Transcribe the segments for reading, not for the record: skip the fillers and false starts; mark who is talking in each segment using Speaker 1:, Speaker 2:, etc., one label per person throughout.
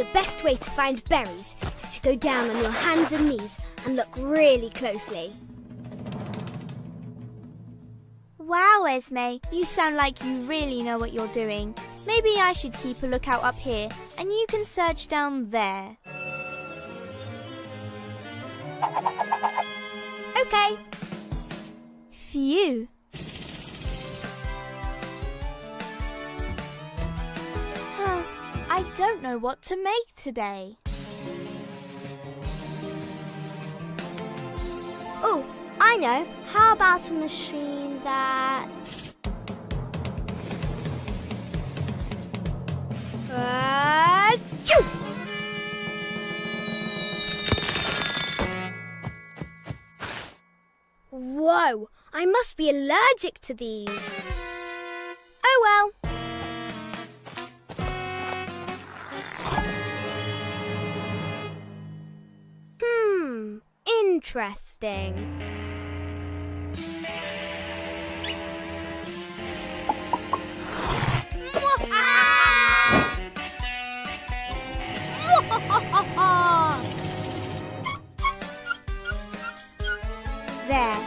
Speaker 1: the best way to find berries is to go down on your hands and knees and look really closely.
Speaker 2: Wow, Esme, you sound like you really know what you're doing. Maybe I should keep a lookout up here and you can search down there.
Speaker 1: Okay.
Speaker 2: Phew. I don't know what to make today.
Speaker 1: Oh, I know. How about a machine that... Achoo! Whoa, I must be allergic to these. Oh well. Interesting.
Speaker 2: There.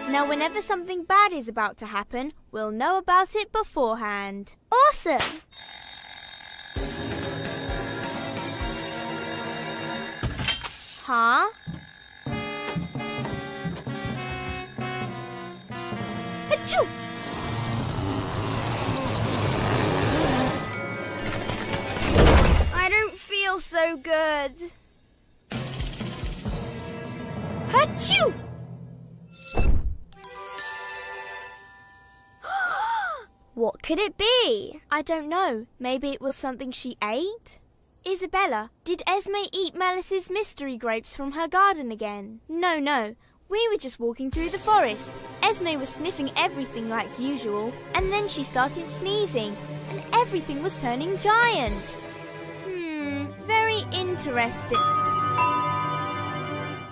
Speaker 2: Now whenever something bad is about to happen, we'll know about it beforehand.
Speaker 1: Awesome!
Speaker 2: Huh?
Speaker 1: Achoo! I don't feel so good. Achoo! What could it be?
Speaker 2: I don't know. Maybe it was something she ate? Isabella, did Esme eat Malice's mystery grapes from her garden again? No. We were just walking through the forest. Esme was sniffing everything like usual, and then she started sneezing, and everything was turning giant. Very interesting.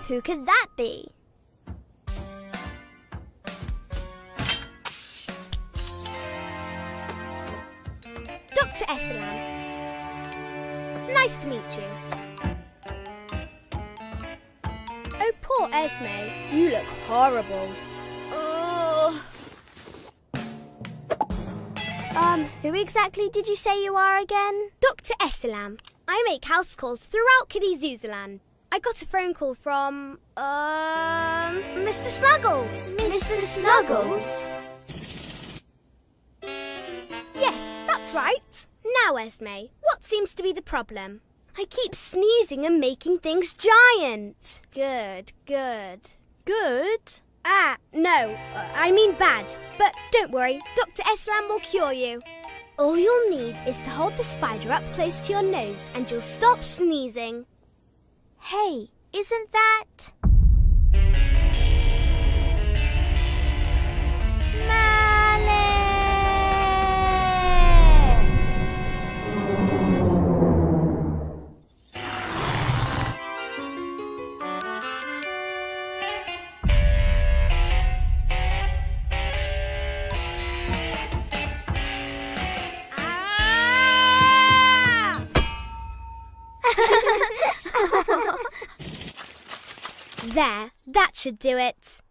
Speaker 1: Who could that be? Dr. Esselam. Nice to meet you. Oh, poor Esme. You look horrible. Who exactly did you say you are again? Dr. Esselam. I make house calls throughout Kiddyzuzaa. I got a phone call from, Mr. Snuggles.
Speaker 2: Mr. Snuggles?
Speaker 1: Yes, that's right. Now, Esme, what seems to be the problem? I keep sneezing and making things giant. Good.
Speaker 2: Good?
Speaker 1: No, I mean bad. But don't worry, Dr. Eslam will cure you. All you'll need is to hold the spider up close to your nose and you'll stop sneezing.
Speaker 2: Hey, isn't that...
Speaker 1: There, that should do it.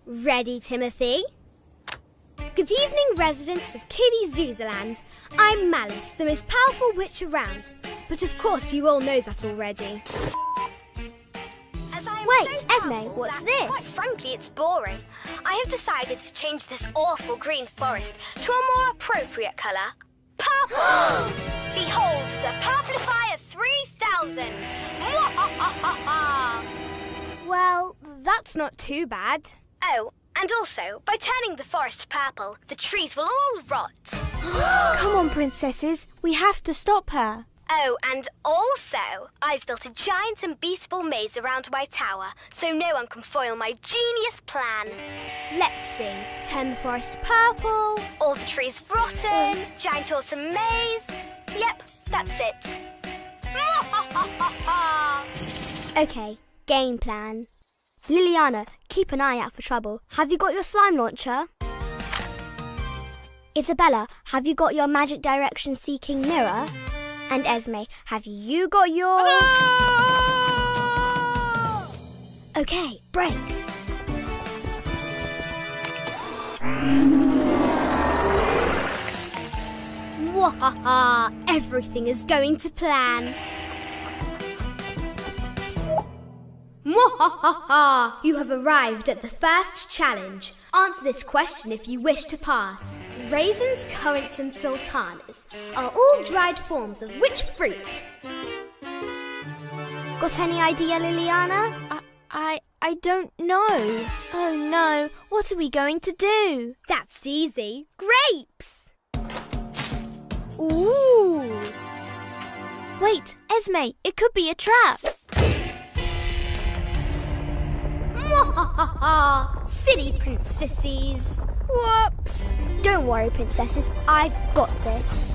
Speaker 1: Ready, Timothy? Good evening, residents of Kiddyzuzaa. I'm Malice, the most powerful witch around. But of course you all know that already.
Speaker 2: Wait, Esme, what's this?
Speaker 1: Quite frankly, it's boring. I have decided to change this awful green forest to a more appropriate colour. Purple! Behold the Purplifier 3000! Well, that's not too bad. Oh, and also, by turning the forest purple, the trees will all rot.
Speaker 2: Come on, princesses. We have to stop her.
Speaker 1: Oh, and also, I've built a giant and beautiful maze around my tower, so no one can foil my genius plan. Let's see. Turn the forest purple, all the trees rotten, giant autumn maze. Yep, that's it. Okay, game plan. Liliana, keep an eye out for trouble. Have you got your slime launcher? Isabella, have you got your magic direction seeking mirror? And Esme, have you got your... Okay, break. Mwahaha! Everything is going to plan. Mwahaha! You have arrived at the first challenge. Answer this question if you wish to pass. Raisins, currants and sultanas are all dried forms of which fruit? Got any idea, Liliana?
Speaker 2: I don't know. Oh no, what are we going to do?
Speaker 1: That's easy. Grapes! Ooh!
Speaker 2: Wait, Esme, it could be a trap.
Speaker 1: Mwahaha! Silly princesses! Whoops! Don't worry, princesses. I've got this.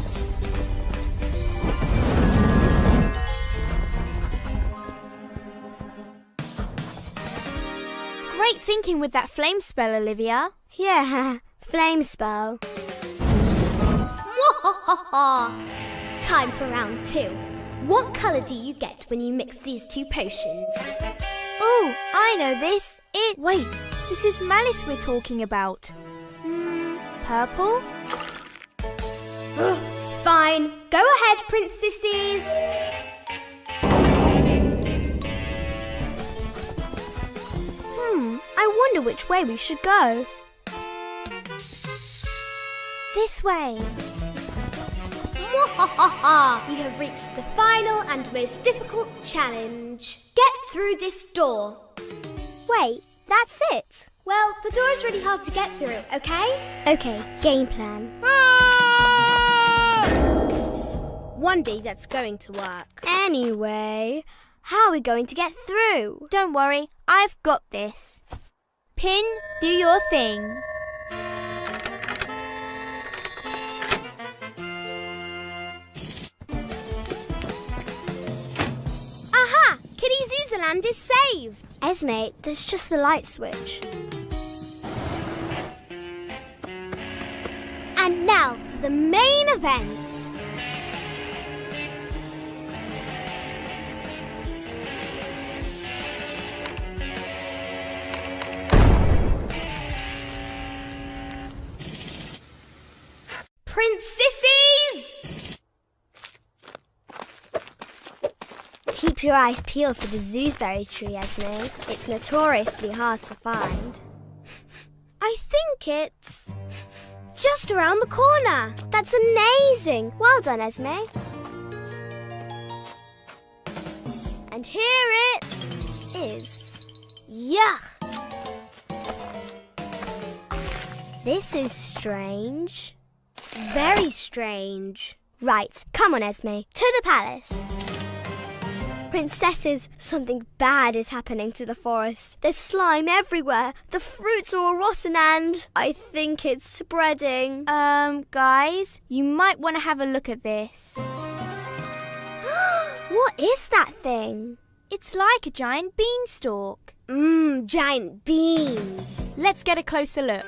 Speaker 2: Great thinking with that flame spell, Olivia.
Speaker 1: Yeah, flame spell. Mwahaha! Time for round 2. What colour do you get when you mix these two potions?
Speaker 2: Oh, I know this. Wait, this is Malice we're talking about. Purple?
Speaker 1: Fine. Go ahead, princesses. I wonder which way we should go.
Speaker 2: This way.
Speaker 1: Mwahaha! You have reached the final and most difficult challenge. Get through this door. Wait, that's it? Well, the door is really hard to get through, okay? Okay, game plan. One day that's going to work. Anyway, how are we going to get through?
Speaker 2: Don't worry, I've got this. Pin, do your thing.
Speaker 1: Aha! Kiddyzuzza land is saved. Esme, there's just the light switch. And now for the main event. Princesses! Keep your eyes peeled for the zooseberry tree, Esme. It's notoriously hard to find. I think it's just around the corner. That's amazing. Well done, Esme. And here it is. Yuck! This is strange. Very strange. Right, come on, Esme. To the palace. Princesses, something bad is happening to the forest. There's slime everywhere. The fruits are all rotten and I think it's spreading.
Speaker 2: Guys, you might want to have a look at this.
Speaker 1: What is that thing?
Speaker 2: It's like a giant beanstalk.
Speaker 1: Giant beans.
Speaker 2: Let's get a closer look.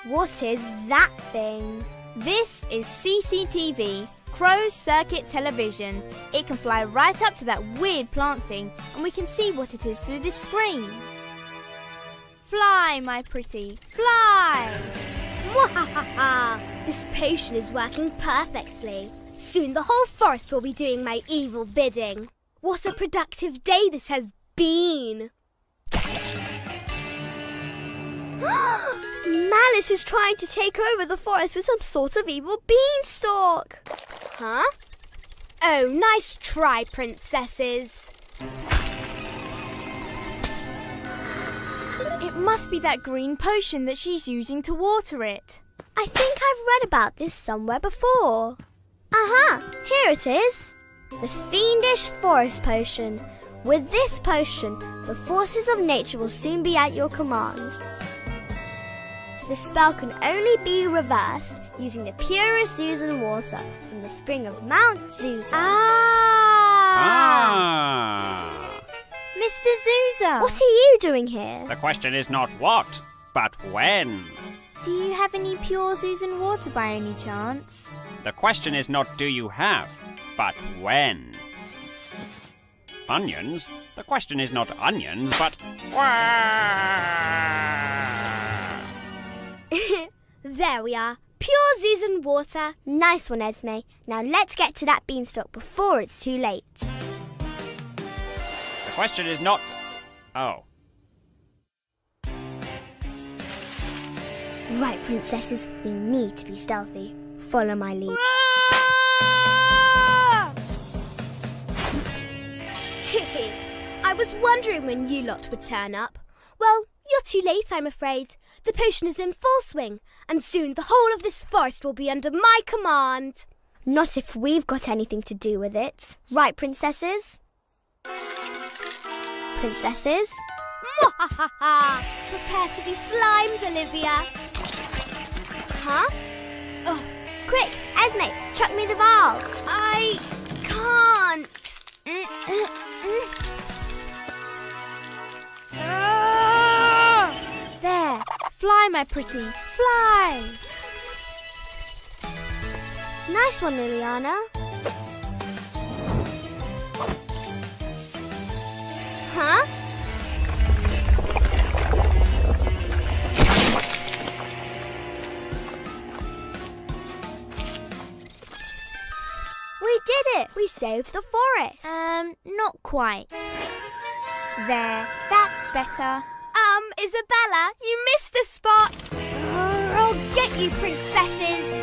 Speaker 1: What is that thing?
Speaker 2: This is CCTV, closed circuit television. It can fly right up to that weird plant thing and we can see what it is through this screen. Fly, my pretty, fly!
Speaker 1: Mwahaha! This potion is working perfectly. Soon the whole forest will be doing my evil bidding. What a productive day this has been! Malice is trying to take over the forest with some sort of evil beanstalk. Huh? Oh, nice try, princesses.
Speaker 2: It must be that green potion that she's using to water it.
Speaker 1: I think I've read about this somewhere before. Aha! Here it is. The Fiendish Forest Potion. With this potion, the forces of nature will soon be at your command. The spell can only be reversed using the purest Zuzan water from the spring of Mount Zuzza.
Speaker 2: Mr. Zuzza!
Speaker 1: What are you doing here?
Speaker 3: The question is not what, but when.
Speaker 2: Do you have any pure Zuzan water by any chance?
Speaker 3: The question is not do you have, but when. Onions? The question is not onions, but...
Speaker 1: There we are. Pure Zuzan water. Nice one, Esme. Now let's get to that beanstalk before it's too late.
Speaker 3: The question is not... Oh.
Speaker 1: Right, princesses, we need to be stealthy. Follow my lead. I was wondering when you lot would turn up. Well, you're too late, I'm afraid. The potion is in full swing, and soon the whole of this forest will be under my command. Not if we've got anything to do with it. Right, princesses? Princesses? Prepare to be slimed, Olivia. Huh? Oh, quick, Esme, chuck me the vial. I can't.
Speaker 2: There, fly, my pretty, fly!
Speaker 1: Nice one, Liliana. Huh? We did it! We saved the forest.
Speaker 2: Not quite. There, that's better.
Speaker 1: Isabella, you missed a spot. I'll get you, princesses.